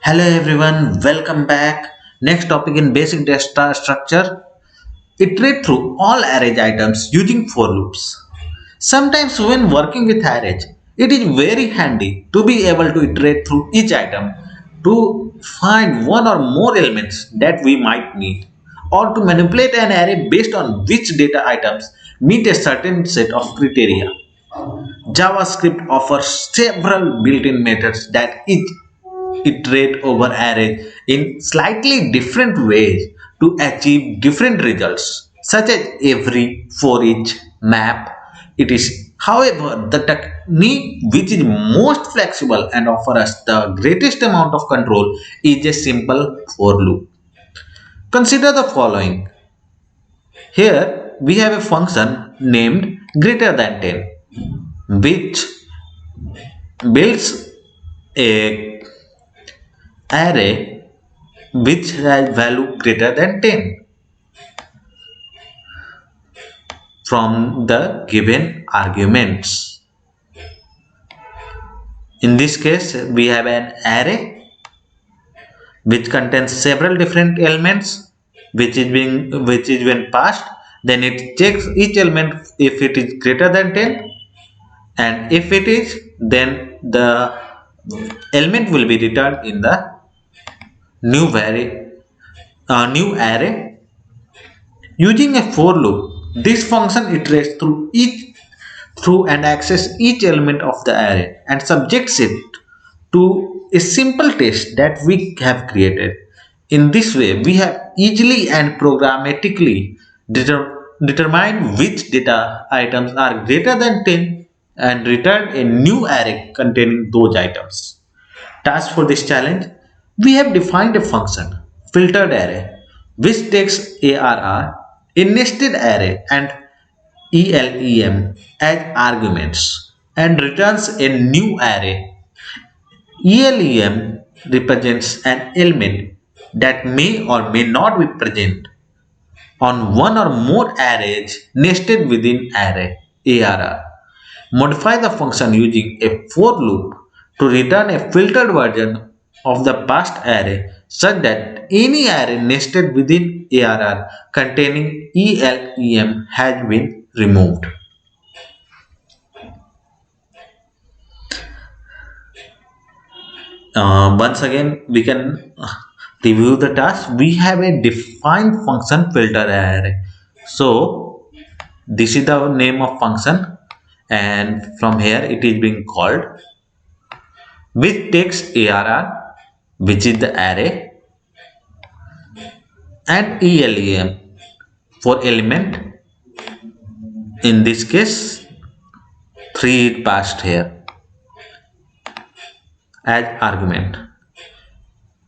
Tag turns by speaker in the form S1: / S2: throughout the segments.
S1: Hello everyone, welcome back. Next topic in basic data structure. Iterate through all array items using for loops. Sometimes when working with arrays, it is very handy to be able to iterate through each item to find one or more elements that we might need, or to manipulate an array based on which data items meet a certain set of criteria. JavaScript offers several built-in methods that each iterate over arrays in slightly different ways to achieve different results, such as every, for each, map. It is, however, the technique which is most flexible and offers us the greatest amount of control is a simple for loop. Consider the following. Here we have a function named greater than 10 which builds a array which has value greater than 10 from the given arguments. In this case, we have an array which contains several different elements which is when passed, then it checks each element if it is greater than 10, and if it is, then the element will be returned in the new array. Using a for loop, this function iterates through and access each element of the array and subjects it to a simple test that we have created. In this way, we have easily and programmatically determined which data items are greater than 10 and return a new array containing those items. Task for this challenge, we have defined a function, filtered array, which takes ARR, a nested array, and ELEM as arguments and returns a new array. ELEM represents an element that may or may not be present on one or more arrays nested within array ARR. Modify the function using a for loop to return a filtered version of the past array such that any array nested within ARR containing ELEM has been removed. Once again, we can review the task. We have a defined function filter array. So this is the name of function, and from here it is being called, which takes ARR, which is the array, and ELEM for element. In this case, 3 is passed here as argument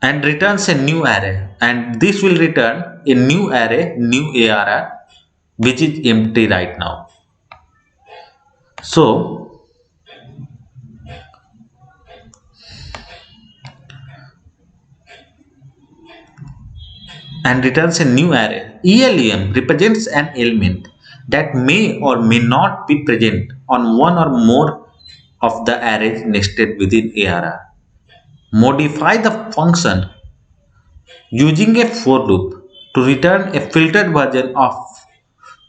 S1: and returns a new array, and this will return a new array, new ARR, which is empty right now. So and returns a new array. ELEM represents an element that may or may not be present on one or more of the arrays nested within ARR. Modify the function using a for loop to return a filtered version of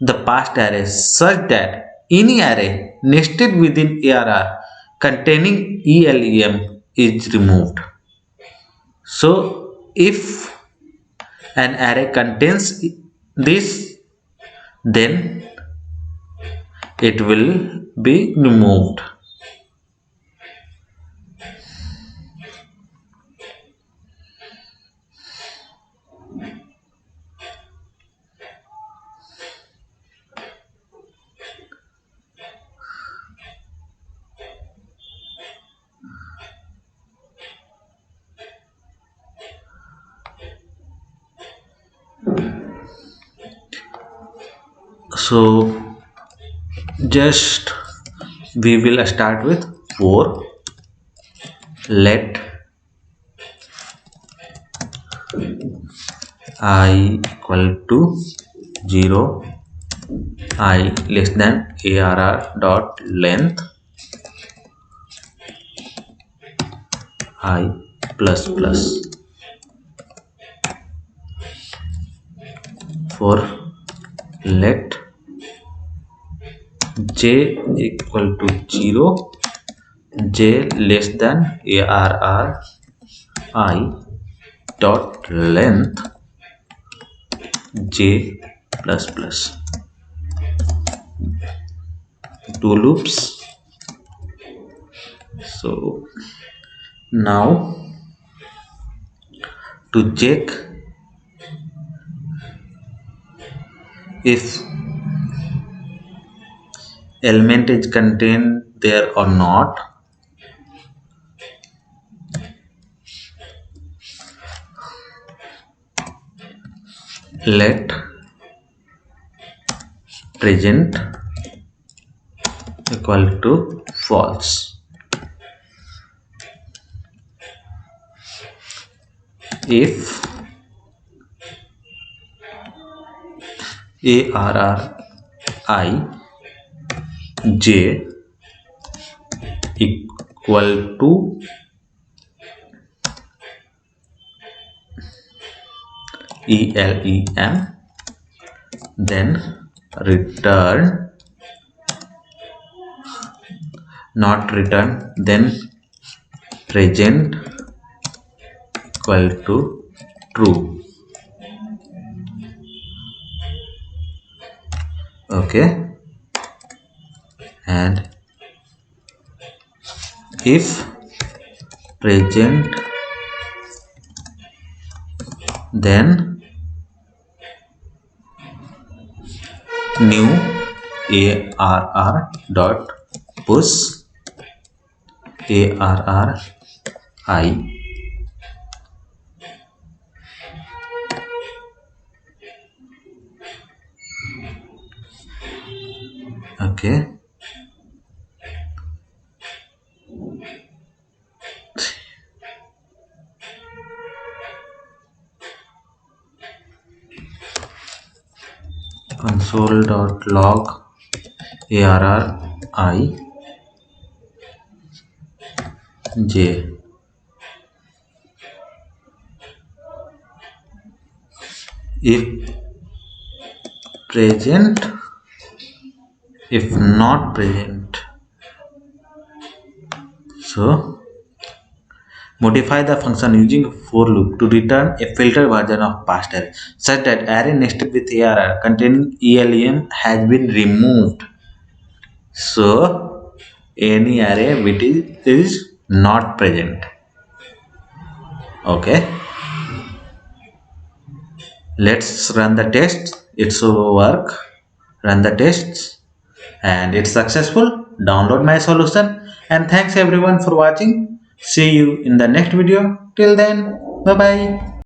S1: the past array such that any array nested within ARR containing ELEM is removed. So if an array contains this, then it will be removed. So just we will start with for let I equal to 0, I less than ARR dot length I plus plus. For let j equal to 0, j less than arr I dot length j plus plus. Two loops. So now to check if element is contained there or not, let present equal to false. If arr I j equal to elem, then return, not return, then present equal to true. Okay, and if present, then new arr dot push arr I okay, console.log arr I j. If present, if not present, so modify the function using a for loop to return a filtered version of past array such that array nested with arr containing elem has been removed. So any array which is not present. Okay, let's run the test. It should work. Run the tests and it's successful. Download my solution, and thanks everyone for watching. See you in the next video. Till then, bye bye.